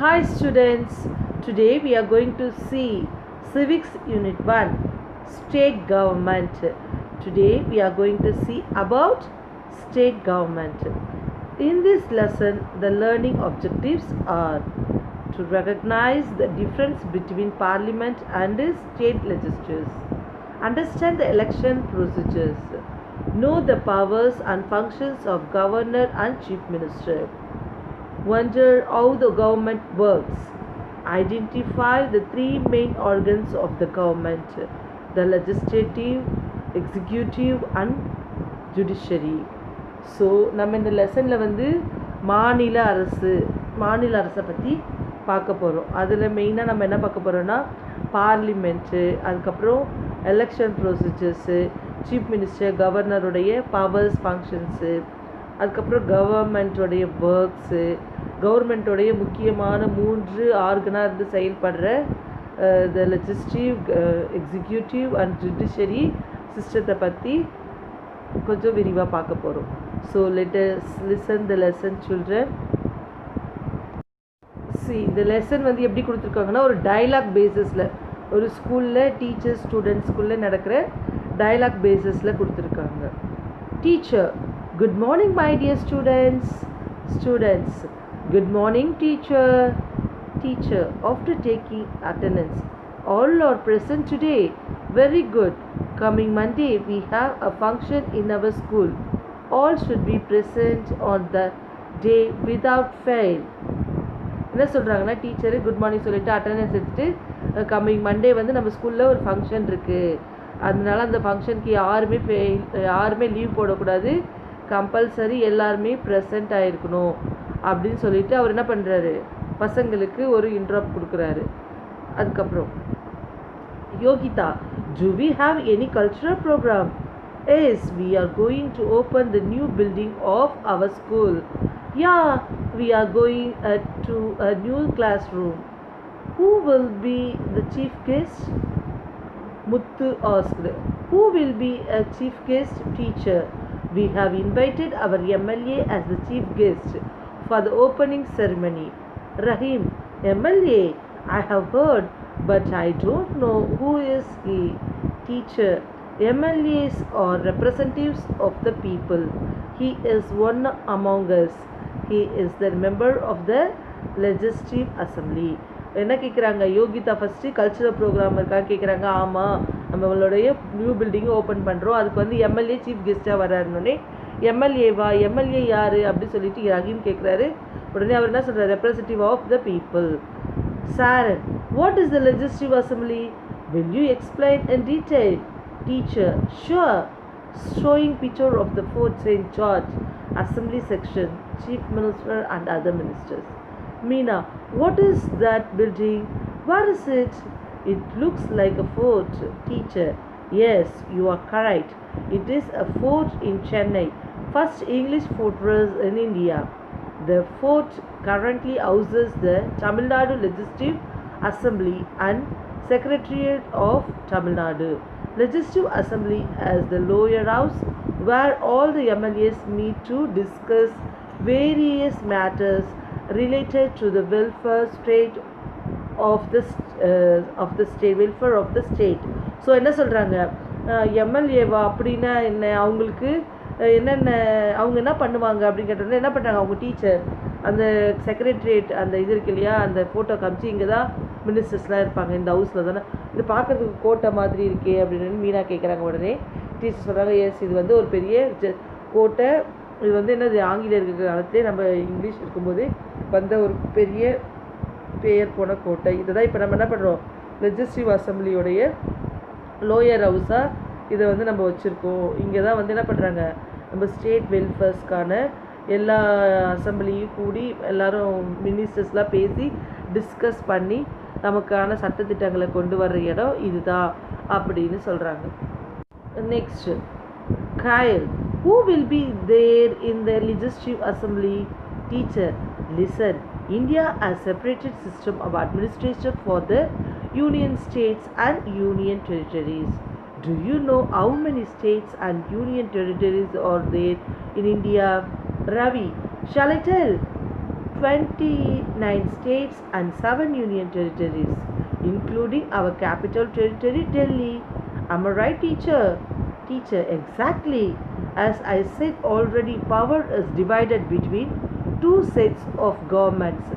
Hi students, today we are going to see Civics Unit 1, State Government. Today we are going to see about state government. In this lesson, the learning objectives are to recognize the difference between Parliament and state legislatures, understand the election procedures, know the powers and functions of Governor and Chief Minister, wonder how the government works, identify the three main organs of the government: the legislative, executive and judiciary. So நம்ம இந்த லெசனில் வந்து மாநில அரசை பற்றி பார்க்க போகிறோம். அதில் மெயினாக நம்ம என்ன பார்க்க போகிறோன்னா பார்லிமெண்ட்டு, அதுக்கப்புறம் எலெக்ஷன் ப்ரொசீஜர்ஸு, சீஃப் மினிஸ்டர், கவர்னருடைய பவர்ஸ் ஃபங்க்ஷன்ஸு, அதுக்கப்புறம் கவர்மெண்ட்டோடைய ஒர்க்ஸு, கவர்மெண்ட்டோடைய முக்கியமான 3 ஆர்கனாக இருந்து செயல்படுற the legislative, executive and judiciary சிஸ்டத்தை பற்றி கொஞ்சம் விரிவாக பார்க்க போகிறோம். So let us listen the lesson children. இந்த லெசன் வந்து எப்படி கொடுத்துருக்காங்கன்னா ஒரு டயலாக் பேசிஸில், ஒரு ஸ்கூலில் டீச்சர்ஸ் ஸ்டூடெண்ட்ஸ்குள்ளே நடக்கிற டயலாக் பேசிஸில் கொடுத்துருக்காங்க. Teacher: Good morning my dear students. Students: Good morning teacher. Teacher: After taking attendance, all are present today. Very good. Coming Monday we have a function in our school. All should be present on the day without fail. என்ன சொல்கிறாங்கன்னா, teacher good morning சொல்லிவிட்டு attendance எடுத்துகிட்டு coming Monday வந்து நம்ம ஸ்கூலில் ஒரு function இருக்குது, அதனால அந்த ஃபங்க்ஷனுக்கு யாருமே லீவ் போடக்கூடாது, கம்பல்சரி எல்லாருமே ப்ரெசண்ட் ஆகிருக்கணும் அப்படின்னு சொல்லிட்டு அவர் என்ன பண்ணுறாரு, பசங்களுக்கு ஒரு இன்ட்ரோப் கொடுக்குறாரு. அதுக்கப்புறம் Yogita: Do we have any cultural program? Yes, we are going to open the new building of our school. Yeah, we are going to a new classroom. Who will be the chief guest? Muthu asked. Who will be a chief guest? Teacher: We have invited our MLA as the chief guest for the opening ceremony. Rahim: MLA? I have heard, but I don't know who is he. Teacher: MLAs are representatives of the people. He is one among us. He is the member of the legislative assembly. என்ன கேட்குறாங்க, Yogita first cultural program இருக்கான்னு கேட்குறாங்க. ஆமாம், நம்மளுடைய new பில்டிங்கை open பண்ணுறோம், அதுக்கு வந்து எம்எல்ஏ சீஃப் கெஸ்ட்டாக வர்றாருன்னொடனே எம்எல்ஏவா, எம்எல்ஏ யார் அப்படி சொல்லிட்டு ரஹீம் கேட்குறாரு. உடனே அவர் என்ன சொல்கிறார், representative of the people. Saran: What is the legislative assembly? Will you explain in detail? Teacher: Sure. Showing picture of the Fort St. George Assembly section, Chief Minister and other ministers. Meena: What is that building? Where is it? It looks like a fort. Teacher: Yes, you are correct. It is a fort in Chennai, first English fortress in India. The fort currently houses the Tamil Nadu Legislative Assembly and Secretariat of Tamil Nadu. Legislative Assembly as the lower house where all the MLAs meet to discuss various matters related to the welfare of the state welfare of the state. So என்ன சொல்கிறாங்க, எம்எல்ஏவா அப்படின்னா என்ன, அவங்களுக்கு என்னென்ன அவங்க என்ன பண்ணுவாங்க அப்படின்னு கேட்டோன்னா என்ன பண்ணுறாங்க, அவங்க டீச்சர் அந்த செக்ரட்டரியேட் அந்த இது இருக்கு இல்லையா, அந்த ஃபோட்டோ காமிச்சு இங்கே தான் மினிஸ்டர்ஸ்லாம் இருப்பாங்க, இந்த ஹவுஸில் தானே, இது பார்க்குறதுக்கு கோட்டை மாதிரி இருக்கே அப்படின்னு மீனா கேட்குறாங்க. உடனே டீச்சர் சொல்கிறாங்க, எஸ், இது வந்து ஒரு பெரிய கோட்டை, இது வந்து என்னது ஆங்கிலேயர்கள் காலத்திலே நம்ம இங்கிலீஷ் இருக்கும்போது வந்த ஒரு பெரிய பெயர் போன கோட்டை. இதை தான் இப்போ நம்ம என்ன பண்ணுறோம், லெஜிஸ்லேட்டிவ் அசம்பிளியோடைய லோயர் ஹவுஸாக இதை வந்து நம்ம வச்சுருக்கோம். இங்கே தான் வந்து என்ன பண்ணுறாங்க, நம்ம ஸ்டேட் வெல்ஃபேர்ஸ்க்கான எல்லா அசம்பிளியும் கூடி எல்லாரும் மினிஸ்டர்ஸ்லாம் பேசி டிஸ்கஸ் பண்ணி நமக்கான சட்டத்திட்டங்களை கொண்டு வர்ற இடம் இதுதான் அப்படின்னு சொல்கிறாங்க. Next Kyle: Who will be there in the legislative assembly? Teacher: Listen, India has separated system of administration for the union states and union territories. Do you know how many states and union territories are there in India? Ravi: Shall I tell? 29 states and 7 union territories, including our capital territory, Delhi. Am I right, teacher? Teacher, exactly. As I said already, power is divided between two sets of governments,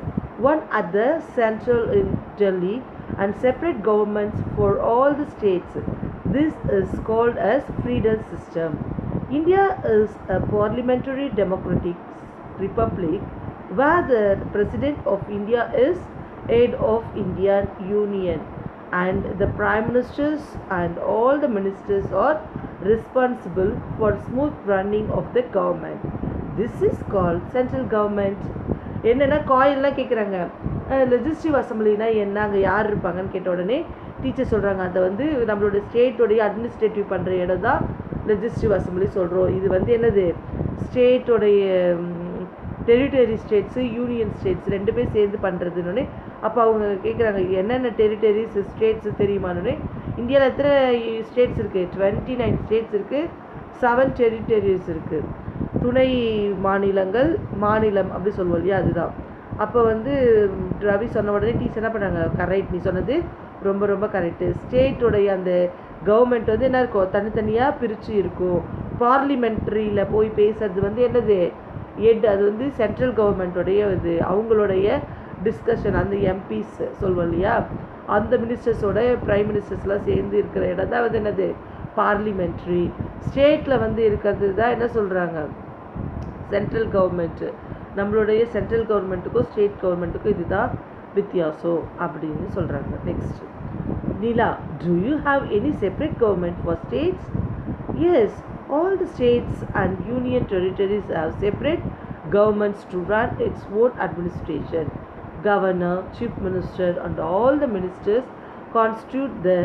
one at the central in Delhi and separate governments for all the states. This is called as feudal system. India is a parliamentary democratic republic where the President of India is head of Indian Union and the Prime Ministers and all the ministers are responsible for smooth running of the government. This is called central government. என்னென்னா காயின்லாம் கேட்குறாங்க, legislative அசம்பிளினா என்ன, அங்கே யார் இருப்பாங்கன்னு கேட்ட உடனே teacher சொல்கிறாங்க, அதை வந்து நம்மளோட ஸ்டேட்டோடைய அட்மினிஸ்ட்ரேட்டிவ் பண்ணுற இடம் தான் லெஜிஸ்லேட்டிவ் அசம்பிளி சொல்கிறோம். இது வந்து என்னது, ஸ்டேட்டோடைய டெரிட்டரி ஸ்டேட்ஸு யூனியன் ஸ்டேட்ஸ் ரெண்டு பேர் சேர்ந்து பண்ணுறதுன்னு. அப்போ அவங்க கேட்குறாங்க என்னென்ன டெரிட்டரிஸ் ஸ்டேட்ஸு தெரியுமானே. இந்தியாவில் எத்தனை ஸ்டேட்ஸ் இருக்குது? 29 ஸ்டேட்ஸ் இருக்குது, 7 டெரிட்டரிஸ் இருக்குது. துணை மாநிலங்கள், மாநிலம் அப்படி சொல்லுவோம் இல்லையா, அதுதான். அப்போ வந்து ரவி சொன்ன உடனே டீச்சர் என்ன பண்ணாங்க, கரெக்ட், நீ சொன்னது ரொம்ப ரொம்ப கரெக்டு. ஸ்டேட்டோடைய அந்த கவர்மெண்ட் வந்து என்ன இருக்கும், தனித்தனியாக பிரித்து இருக்கும். பார்லிமெண்ட்ரியில் போய் பேசுறது வந்து என்னது, அது வந்து சென்ட்ரல் கவர்மெண்ட்டோடைய இது அவங்களுடைய டிஸ்கஷன். அந்த எம்பிஸ் சொல்லுவோம் இல்லையா, அந்த மினிஸ்டர்ஸோட பிரைம் மினிஸ்டர்ஸ்லாம் சேர்ந்து இருக்கிற இடம் தான் வந்து என்னது, பார்லிமெண்ட்ரி. ஸ்டேட்டில் வந்து இருக்கிறது தான் என்ன சொல்கிறாங்க, சென்ட்ரல் கவர்மெண்ட்டு. நம்மளுடைய சென்ட்ரல் கவர்மெண்ட்டுக்கும் ஸ்டேட் கவர்மெண்ட்டுக்கும் இதுதான் வித்தியாசம் அப்படின்னு சொல்கிறாங்க. Next, Nila, do you have any separate government for states? Yes, all the states and union territories have separate governments to run its own administration. Governor, chief minister and all the ministers constitute the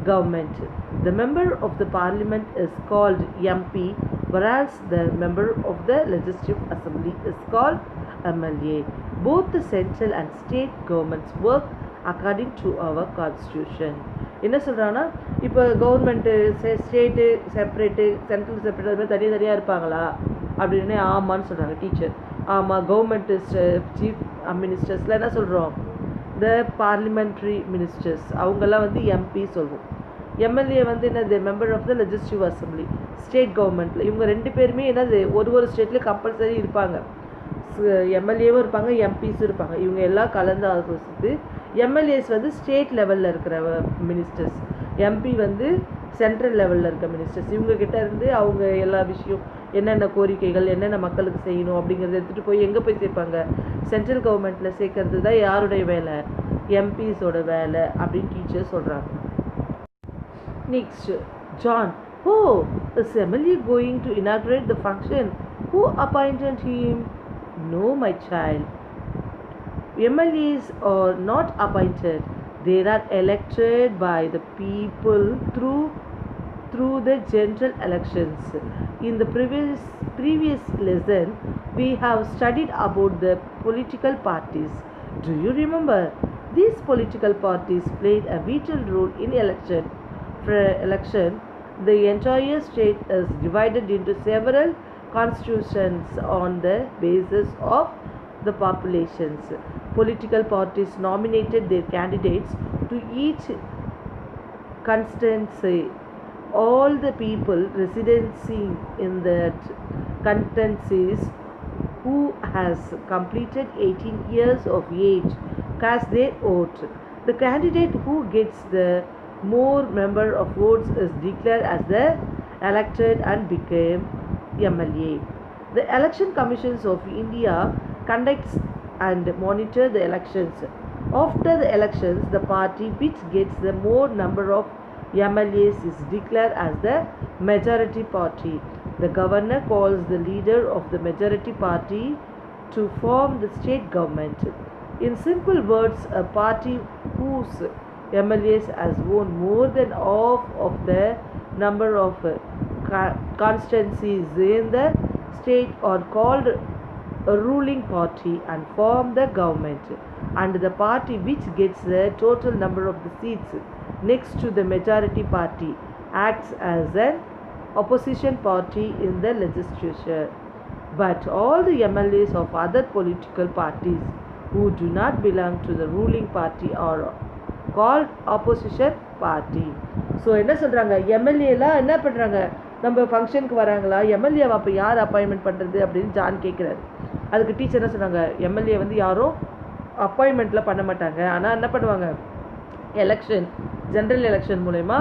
government. The member of the parliament is called MP, whereas the member of the legislative assembly is called MLA. Both the central and state governments work according to our constitution. என்ன சொல்கிறாங்கன்னா, இப்போ government state separate central separate அது மாதிரி தனியாக இருப்பாங்களா அப்படின்னு ஆமான்னு சொல்கிறாங்க டீச்சர். ஆமாம், கவர்மெண்ட்டு சீஃப் மினிஸ்டர்ஸில் என்ன சொல்கிறோம், இந்த பார்லிமெண்ட்ரி மினிஸ்டர்ஸ் அவங்கெல்லாம் வந்து எம்பி சொல்வோம். எம்எல்ஏ வந்து என்னது, member of the legislative assembly. State கவர்மெண்ட்டில் இவங்க ரெண்டு பேருமே என்னது, ஒரு ஸ்டேட்லேயும் கம்பல்சரி இருப்பாங்க. எம்எல்ஏவும் இருப்பாங்க, எம்பிஸும் இருப்பாங்க. இவங்க எல்லாம் கலந்து ஆலோசித்து எம்எல்ஏஸ் வந்து ஸ்டேட் லெவலில் இருக்கிற மினிஸ்டர்ஸ், எம்பி வந்து சென்ட்ரல் லெவலில் இருக்க மினிஸ்டர்ஸ். இவங்கக்கிட்ட இருந்து அவங்க எல்லா விஷயம், என்னென்ன கோரிக்கைகள், என்னென்ன மக்களுக்கு செய்யணும் அப்படிங்கிறத எடுத்துகிட்டு போய் எங்கே போய் சேர்ப்பாங்க, சென்ட்ரல் கவர்மெண்ட்டில் சேர்க்கறது தான் யாருடைய வேலை, எம்பிஸோட வேலை அப்படின்னு டீச்சர் சொல்கிறாங்க. Next, John, is MLA going to inaugurate the function? Who appointed him? No, my child. MLAs are not appointed. They are elected by the people through the general elections. In the previous lesson, we have studied about the political parties. Do you remember? These political parties played a vital role in election. For election, the entire state is divided into several constitutions on the basis of the populations. Political parties nominated their candidates to each constituency. All the people residing in that constituencies who has completed 18 years of age cast their vote. The candidate who gets the more number of votes is declared as the elected and became MLA. The Election Commissions of India conducts and monitor the elections. After the elections, the party which gets the more number of MLAs is declared as the majority party. The governor calls the leader of the majority party to form the state government. In simple words, a party whose MLAs has won more than half of the number of constituencies in the state are called a ruling party and form the government. And the party which gets the total number of the seats next to the majority party acts as an opposition party in the legislature. But all the MLAs of other political parties who do not belong to the ruling party are called opposition party. So என்ன சொல்கிறாங்க, எம்எல்ஏலாம் என்ன பண்ணுறாங்க, நம்ம ஃபங்க்ஷனுக்கு வராங்களா, எம்எல்ஏவை அப்போ யார் appointment பண்ணுறது அப்படின்னு ஜான் கேட்குறாரு. அதுக்கு டீச்சர் என்ன சொன்னாங்க, எம்எல்ஏ வந்து யாரும் அப்பாயின்மெண்ட்டில் பண்ண மாட்டாங்க, ஆனால் என்ன பண்ணுவாங்க, எலெக்ஷன் ஜென்ரல் எலெக்ஷன் மூலயமா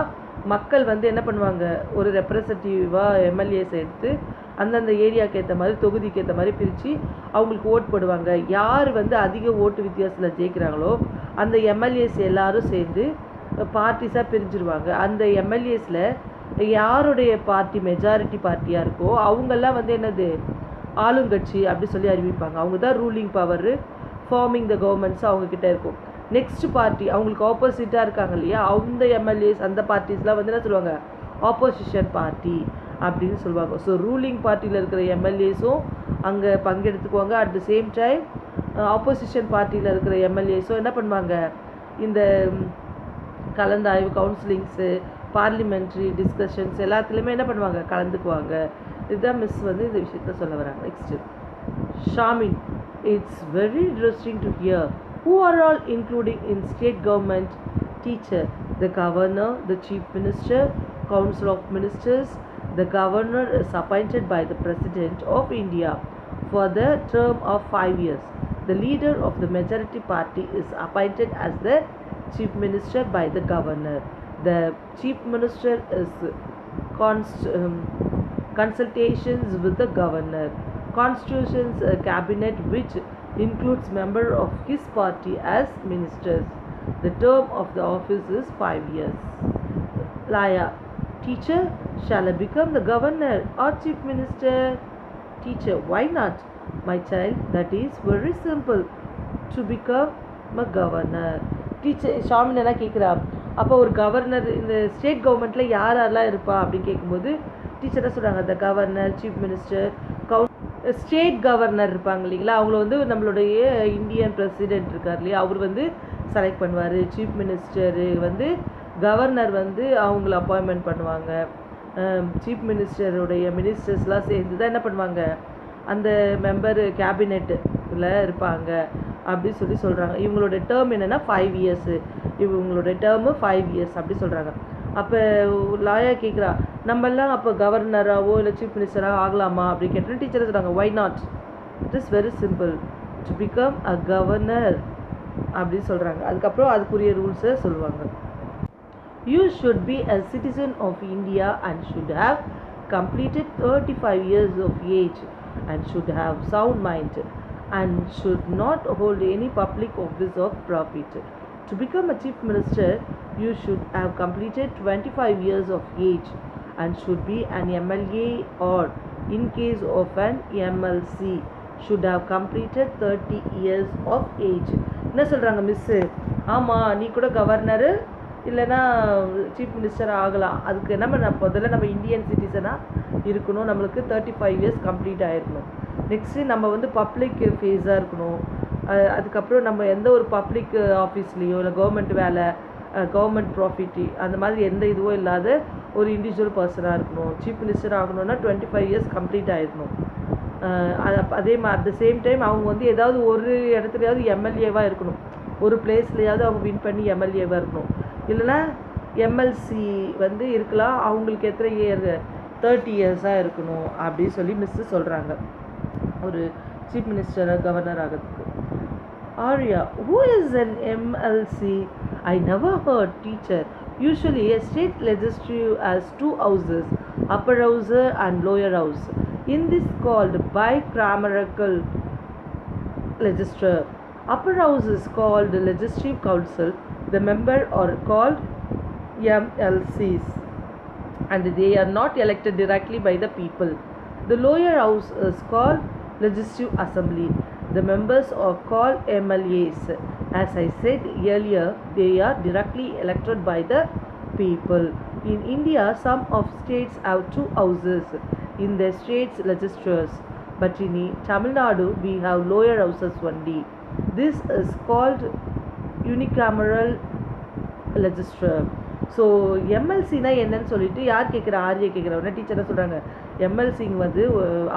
மக்கள் வந்து என்ன பண்ணுவாங்க, ஒரு ரெப்ரசன்டேட்டிவாக எம்எல்ஏஸ் எடுத்து அந்தந்த ஏரியாவுக்கு ஏற்ற மாதிரி தொகுதிக்கு ஏற்ற மாதிரி பிரித்து அவங்களுக்கு ஓட் போடுவாங்க. யார் வந்து அதிக ஓட்டு வித்தியாசத்தில் ஜெயிக்கிறாங்களோ அந்த எம்எல்ஏஸ் எல்லாரும் சேர்ந்து பார்ட்டிஸாக பிரிஞ்சிருவாங்க. அந்த எம்எல்ஏஸில் யாருடைய பார்ட்டி மெஜாரிட்டி பார்ட்டியாக இருக்கோ அவங்கெல்லாம் வந்து என்னது ஆளுங்கட்சி அப்படி சொல்லி அறிவிப்பாங்க. அவங்க தான் ரூலிங் பவர், ஃபார்மிங் த கவர்மெண்ட்ஸ் அவங்கக்கிட்ட இருக்கும். நெக்ஸ்ட் பார்ட்டி அவங்களுக்கு ஆப்போசிட்டாக இருக்காங்க இல்லையா, அந்த எம்எல்ஏஸ் அந்த பார்ட்டிஸ்லாம் வந்து என்ன சொல்லுவாங்க, ஆப்போசிஷன் பார்ட்டி அப்படின்னு சொல்லுவாங்க. ஸோ ரூலிங் பார்ட்டியில் இருக்கிற எம்எல்ஏஸும் அங்கே பங்கெடுத்துக்குவாங்க. At the same time opposition பார்ட்டியில் இருக்கிற எம்எல்ஏஸும் என்ன பண்ணுவாங்க, இந்த கலந்தாய்வு கவுன்சிலிங்ஸு பார்லிமெண்ட்ரி டிஸ்கஷன்ஸ் எல்லாத்துலேயுமே என்ன பண்ணுவாங்க, கலந்துக்குவாங்க. இதுதான் மிஸ் வந்து இந்த விஷயத்த சொல்ல வராங்க. நெக்ஸ்ட்டு ஷாமின், it's very interesting to hear who are all including in state government. Teacher, the governor, the chief minister, council of ministers. The governor is appointed by the president of India for the term of 5 years. The leader of the majority party is appointed as the chief minister by the governor. The chief minister is consultations with the governor. Constitutions cabinet which includes members of his party as ministers. The term of the office is 5 years. Laya, teacher, shall I become the governor or chief minister? Teacher, why not? My child, that is very simple to become a governor. Teacher, ஷாமின் என்ன கேட்குறா, அப்போ ஒரு governor இந்த state கவர்மெண்ட்டில் யாரெல்லாம் இருப்பா அப்படின்னு கேட்கும்போது டீச்சர் என்ன சொல்கிறாங்க, the governor, chief minister, state governor இருப்பாங்க இல்லைங்களா, அவங்கள வந்து நம்மளுடைய இந்தியன் பிரசிடென்ட் இருக்கார் இல்லையா, அவர் வந்து செலக்ட் பண்ணுவார். சீஃப் மினிஸ்டரு வந்து கவர்னர் வந்து அவங்கள அப்பாயின்மெண்ட் பண்ணுவாங்க. சீஃப் மினிஸ்டர்ஸ்லாம் சேர்ந்து தான் என்ன பண்ணுவாங்க, அந்த மெம்பர் கேபினெட்டில் இருப்பாங்க அப்படி சொல்கிறாங்க. இவங்களோட டேர்ம் என்னென்னா 5 இயர்ஸு, இவங்களோட டேர்மு 5 இயர்ஸ் அப்படி சொல்கிறாங்க. அப்போ லாயா கேட்குறா, நம்மெல்லாம் அப்போ கவர்னராகவோ இல்லை சீஃப் மினிஸ்டராக ஆகலாமா அப்படி கேட்டோன்னா டீச்சர் சொல்கிறாங்க, why not, it is very simple to become a governor அப்படின்னு சொல்கிறாங்க. அதுக்கப்புறம் அதுக்குரிய ரூல்ஸை சொல்லுவாங்க. You should be a citizen of India and should have completed 35 years of age and should have sound mind and should not hold any public office of profit. To become a chief minister, you should have completed 25 years of age and should be an MLA or, in case of an MLC, should have completed 30 years of age. என்ன சொல்கிறாங்க miss, ஆமாம் நீ கூட governor இல்லைன்னா chief minister ஆகலாம். அதுக்கு நம்ம முதல்ல நம்ம இந்தியன் சிட்டிசனாக இருக்கணும், நம்மளுக்கு 35 years கம்ப்ளீட் ஆகிருக்கணும். நெக்ஸ்ட்டு நம்ம வந்து பப்ளிக் ஃபேஸாக இருக்கணும். அதுக்கப்புறம் நம்ம எந்த ஒரு பப்ளிக் ஆஃபீஸ்லேயோ இல்லை கவர்மெண்ட் வேலை, கவர்மெண்ட் ப்ராஃபிட்டி அந்த மாதிரி எந்த இதுவும் இல்லாத ஒரு இண்டிவிஜுவல் பர்சனாக இருக்கணும். சீஃப் மினிஸ்டர் ஆகணும்னா 25 years கம்ப்ளீட் ஆகிருக்கணும். அதே மாதிரி அட் த சேம் டைம் அவங்க வந்து ஏதாவது ஒரு இடத்துலையாவது எம்எல்ஏவாக இருக்கணும், ஒரு பிளேஸ்லையாவது அவங்க வின் பண்ணி எம்எல்ஏவாக இருக்கணும். இல்லைன்னா எம்எல்சி வந்து இருக்கலாம், அவங்களுக்கு எத்தனை இயர் 30 yearsஸாக இருக்கணும் அப்படின்னு சொல்லி மிஸ்ஸு சொல்கிறாங்க ஒரு சீஃப் மினிஸ்டர் கவர்னர் ஆகிறதுக்கு. Arya, who is an MLC? I never heard. Teacher, usually a state legislature has 2 houses, upper house and lower house. In this called bicameral legislature. Upper house is called the legislative council. The members are called MLCs and they are not elected directly by the people. The lower house is called legislative assembly. The members are called MLAs. As I said earlier, they are directly elected by the people. In India, some of states have 2 houses in their states legislatures, but in Tamil Nadu, we have lower houses only. This is called unicameral legislature. So எம்எல்சினா என்னன்னு சொல்லிட்டு யார் கேட்குறா, ஆர்யா கேட்குறவங்க டீச்சரை சொல்கிறாங்க. எம்எல்சிங்க வந்து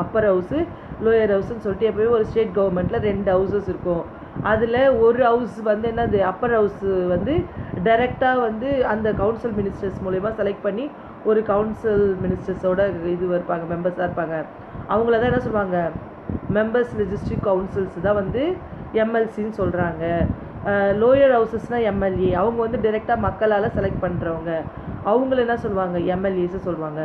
Appar house lower ஹவுஸ்ன்னு சொல்லிட்டு எப்போயுமே ஒரு ஸ்டேட் கவர்மெண்ட்டில் 2 ஹவுசஸ் இருக்கும். அதில் ஒரு ஹவுஸ் வந்து என்னது அப்பர் ஹவுஸ் வந்து டைரெக்டாக வந்து அந்த கவுன்சில் மினிஸ்டர்ஸ் மூலயமா செலக்ட் பண்ணி ஒரு கவுன்சில் மினிஸ்டர்ஸோட இது இருப்பாங்க, மெம்பர்ஸாக இருப்பாங்க. அவங்கள தான் என்ன சொல்லுவாங்க, மெம்பர்ஸ் லெஜிஸ்லேட்டிவ் கவுன்சில்ஸ் தான் வந்து எம்எல்சின்னு சொல்கிறாங்க. லோயர் ஹவுசஸ்னால் எம்எல்ஏ, அவங்க வந்து டைரெக்டாக மக்களால் செலக்ட் பண்ணுறவங்க, அவங்கள என்ன சொல்லுவாங்க, எம்எல்ஏஸை சொல்லுவாங்க.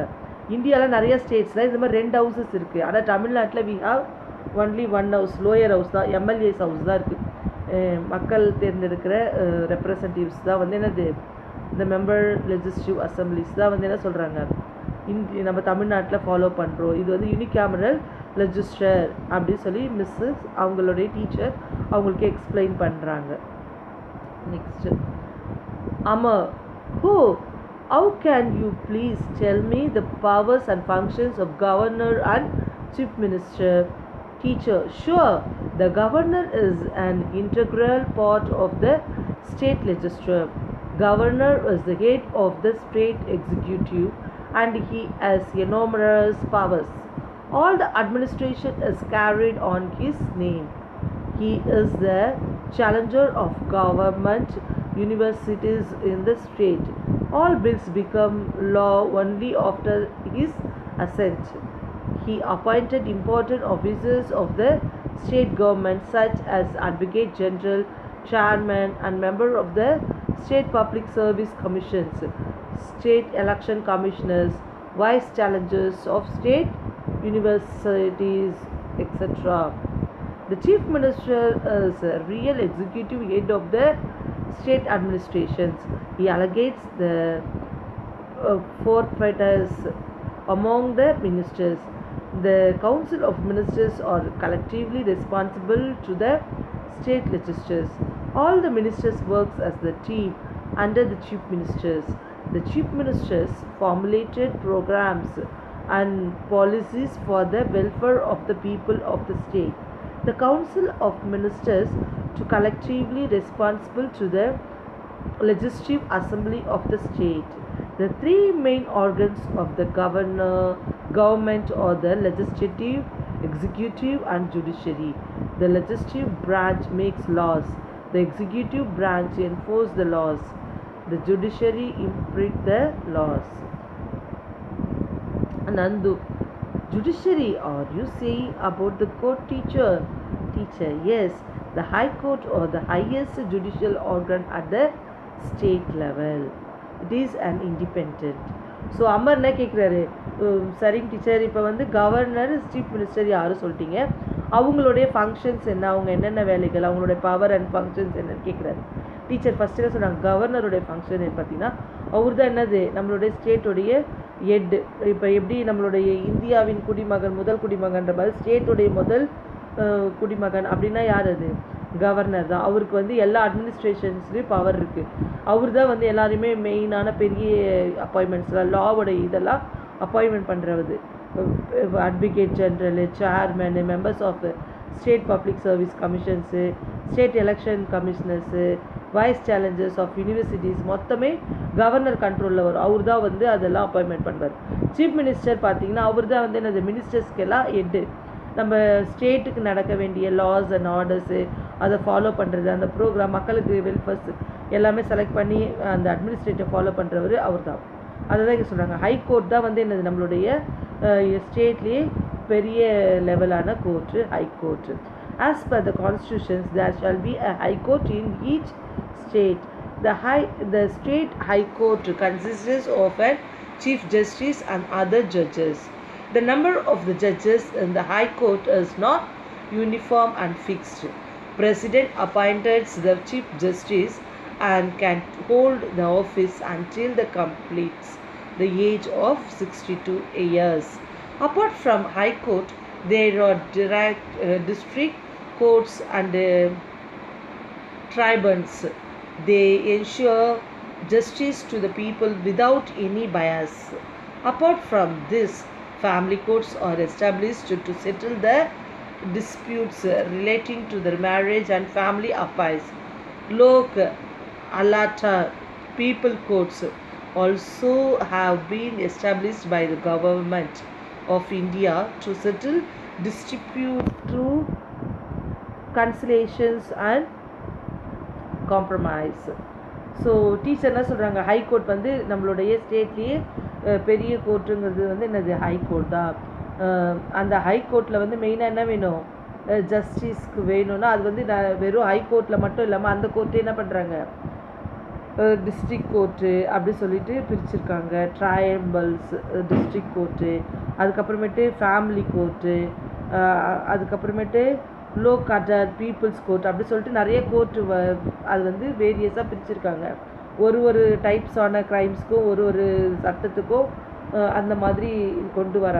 இந்தியாவில் நிறைய ஸ்டேட்ஸில் இந்த மாதிரி 2 ஹவுசஸ் இருக்குது. ஆனால் தமிழ்நாட்டில் we have only 1 house, lower house தான், எம்எல்ஏஸ் ஹவுஸ் தான் இருக்குது. மக்கள் தேர்ந்தெடுக்கிற ரெப்ரசன்டேட்டிவ்ஸ் தான் வந்து என்னது, இந்த மெம்பர் லெஜிஸ்லேட்டிவ் அசம்பிளிஸ் தான் வந்து என்ன சொல்கிறாங்க, நம்ம தமிழ்நாட்டில் ஃபாலோ பண்ணுறோம். இது வந்து யூனிகேமரல் லெஜிஸ்லர் அப்படின்னு சொல்லி மிஸ்ஸஸ் அவங்களுடைய டீச்சர் அவங்களுக்கு எக்ஸ்பிளைன் பண்ணுறாங்க. Next Amar, who, how can you please tell me the powers and functions of governor and chief minister? Teacher, sure, the governor is an integral part of the state legislature. Governor is the head of the state executive and he has enormous powers. All the administration is carried on his name. He is the challenger of government universities in the state. All bills become law only after his assent. He appointed important officers of the state government such as Advocate General, Chairman and member of the State Public Service Commissions, State Election Commissioners, Vice Challengers of state universities, etc. The Chief Minister is a real executive head of the state administrations. He allocates the forfeitures among the ministers. The Council of Ministers are collectively responsible to the state legislatures. All the ministers work as the team under the chief ministers. The chief ministers formulated programs and policies for the welfare of the people of the state. The Council of Ministers to collectively responsible to the legislative assembly of the state. The 3 main organs of the government are the legislative, executive and judiciary. The legislative branch makes laws. The executive branch enforces the laws. The judiciary interprets the laws. Nandu, judiciary, are you saying about the court, teacher? Teacher, yes, the high court or the highest judicial organ at the state level. It is an independent. So Amar என்ன கேட்குறாரு, சரிங்க teacher, இப்போ வந்து governor chief minister யாரும் சொல்லிட்டீங்க, அவங்களுடைய functions என்ன, அவங்க என்னென்ன வேலைகள், அவங்களுடைய பவர் அண்ட் ஃபங்க்ஷன்ஸ் என்னன்னு கேட்குறாரு. டீச்சர் ஃபஸ்ட்டு என்ன சொன்னாங்க, கவர்னருடைய ஃபங்க்ஷன் பார்த்தீங்கன்னா அவர் தான் என்னது நம்மளுடைய ஸ்டேட்டுடைய ஹெட்டு. இப்போ எப்படி நம்மளுடைய இந்தியாவின் குடிமகன் முதல் குடிமகன்ற மாதிரி ஸ்டேட்டுடைய முதல் குடிமகன் அப்படின்னா யார், அது கவர்னர் தான். அவருக்கு வந்து எல்லா அட்மினிஸ்ட்ரேஷன்ஸ்லேயும் பவர் இருக்குது. அவர் தான் வந்து எல்லாருமே மெயினான பெரிய அப்பாயின்மெண்ட்ஸ்லாம் லாவோடைய இதெல்லாம் அப்பாயின்மெண்ட் பண்ணுறது. Advocate general, chairman, members of state public service commissions, state election commissioners, vice chancellors of universities மொத்தமே கவர்னர் கண்ட்ரோலில் வரும். அவர் தான் வந்து அதெல்லாம் அப்பாயின்மெண்ட் பண்ணுவார். சீஃப் மினிஸ்டர் பார்த்திங்கன்னா அவர் தான் வந்து என்னது மினிஸ்டர்ஸ்க்கெல்லாம் ஹெட்டு. நம்ம ஸ்டேட்டுக்கு நடக்க வேண்டிய லாஸ் அண்ட் ஆர்டர்ஸு அதை ஃபாலோ பண்ணுறது, அந்த ப்ரோக்ராம் மக்களுக்கு வெல்ஃபேர்ஸ் எல்லாமே செலக்ட் பண்ணி அந்த அட்மினிஸ்ட்ரேட்டிவ் ஃபாலோ பண்ணுறவர் அவர் தான். அதை தான் இங்கே சொல்கிறாங்க. ஹைகோர்ட் தான் வந்து என்னது நம்மளுடைய ஸ்டேட்லேயே பெரிய லெவலான court high court. As per the constitutions there shall be a high court in each state. The state high court consists of a chief justice and other judges. The number of the judges in the high court is not uniform and fixed. President appoints the chief justice and can hold the office until the completes the age of 62 years. Apart from high court, there are district courts and tribunals. They ensure justice to the people without any bias. Apart from this, family courts are established to settle the disputes relating to the marriage and family affairs. Lok Alata people courts also have been established by the government. of India to settle dispute through conciliations and compromise. So teacher என்ன சொல்கிறாங்க, high court வந்து நம்மளுடைய ஸ்டேட்லேயே பெரிய கோர்ட்டுங்கிறது வந்து என்னது high court தான். அந்த ஹைகோர்ட்டில் வந்து மெயினாக என்ன வேணும், ஜஸ்டிஸ்க்கு வேணும்னா அது வந்து வெறும் ஹைகோர்ட்டில் மட்டும் இல்லாமல் அந்த கோர்ட்டே என்ன பண்ணுறாங்க, டிஸ்ட்ரிக்ட் கோர்ட்டு அப்படி சொல்லிட்டு பிரிச்சுருக்காங்க. ட்ரையம்பிள்ஸ், டிஸ்ட்ரிக்ட் கோர்ட்டு, அதுக்கப்புறமேட்டு ஃபேமிலி கோர்ட்டு, அதுக்கப்புறமேட்டு லோ கார்டர் பீப்புள்ஸ் கோர்ட் அப்படி சொல்லிட்டு நிறைய கோர்ட்டு அது வந்து வேரியஸாக பிரிச்சுருக்காங்க. ஒரு டைப்ஸான க்ரைம்ஸ்க்கும் ஒரு சட்டத்துக்கும் அந்த மாதிரி கொண்டு வர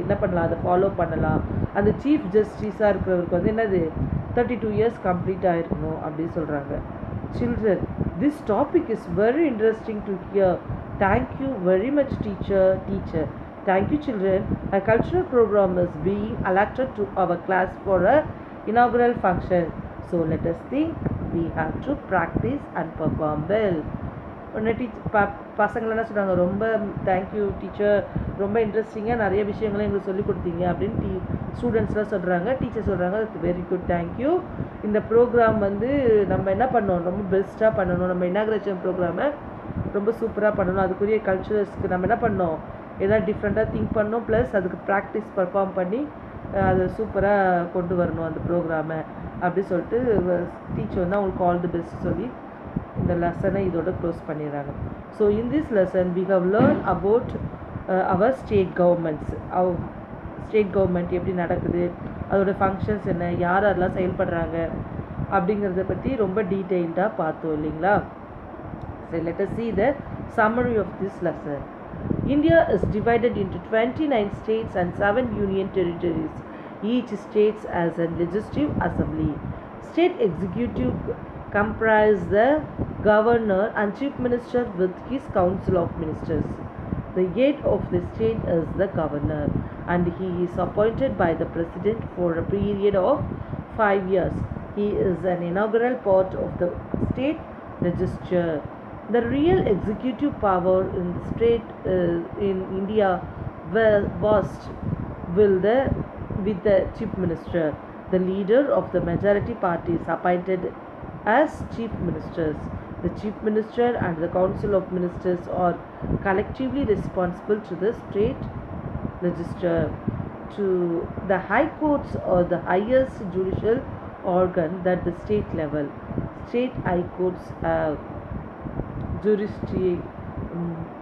என்ன பண்ணலாம், அதை ஃபாலோ பண்ணலாம். அந்த சீஃப் ஜஸ்டிஸாக இருக்கிறவருக்கு வந்து என்னது 32 years கம்ப்ளீட் ஆகிருக்கணும் அப்படின்னு சொல்கிறாங்க. Children, this topic is very interesting to hear. Thank you very much, teacher. Thank you, children. A cultural program is being allotted to our class for a inaugural function. So let us think. We have to practice and perform well. உடனே பசங்களை என்ன சொல்கிறாங்க, ரொம்ப thank you teacher, ரொம்ப இன்ட்ரெஸ்டிங்காக நிறைய விஷயங்களை எங்களுக்கு சொல்லிக் கொடுத்தீங்க அப்படின்னு ஸ்டூடெண்ட்ஸ்லாம் சொல்கிறாங்க. டீச்சர் சொல்கிறாங்க, வெரி குட், தேங்க்யூ. இந்த ப்ரோக்ராம் வந்து நம்ம என்ன பண்ணணும், ரொம்ப பெஸ்ட்டாக பண்ணணும். நம்ம இனாக்ரேஷன் ப்ரோக்ராமை ரொம்ப சூப்பராக பண்ணணும். அதுக்குரிய கல்ச்சரல்ஸ்க்கு நம்ம என்ன பண்ணோம், ஏதாவது டிஃப்ரெண்ட்டாக திங்க் பண்ணணும். ப்ளஸ் அதுக்கு ப்ராக்டிஸ் பர்ஃபார்ம் பண்ணி அதை சூப்பராக கொண்டு வரணும் அந்த ப்ரோக்ராமை அப்படி சொல்லிட்டு டீச்சர் வந்து அவங்களுக்கு ஆல் தி பெஸ்ட் சொல்லி இந்த லெசனை இதோட க்ளோஸ் பண்ணிடுறாங்க. So in this lesson we have learn about our state governments. State government எப்படி நடக்குது, அதோட ஃபங்க்ஷன்ஸ் என்ன, யாரெல்லாம் செயல்படுறாங்க அப்படிங்கிறத பற்றி ரொம்ப டீட்டெயில்டாக பார்த்தோம் இல்லைங்களா. So let us see the summary of this lesson. India is divided into 29 states and 7 union territories. Each state has a legislative assembly. State executive comprise the governor and chief minister with his council of ministers. The head of the state is the governor and he is appointed by the president for a period of 5 years. He is an inaugural part of the state legislature. The real executive power in the state in India was with the chief minister. The leader of the majority party is appointed as chief ministers. The chief minister and the council of ministers are collectively responsible to the state legislature. To the high courts or the highest judicial organ at the state level. State high courts have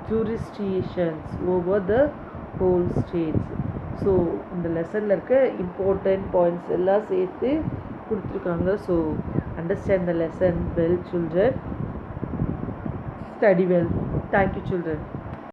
jurisdictions over the whole states. So இந்த லெசனில் இருக்க important points எல்லாம் சேர்த்து கொடுத்துருக்காங்க. So understand the lesson well children, study well. Thank you children.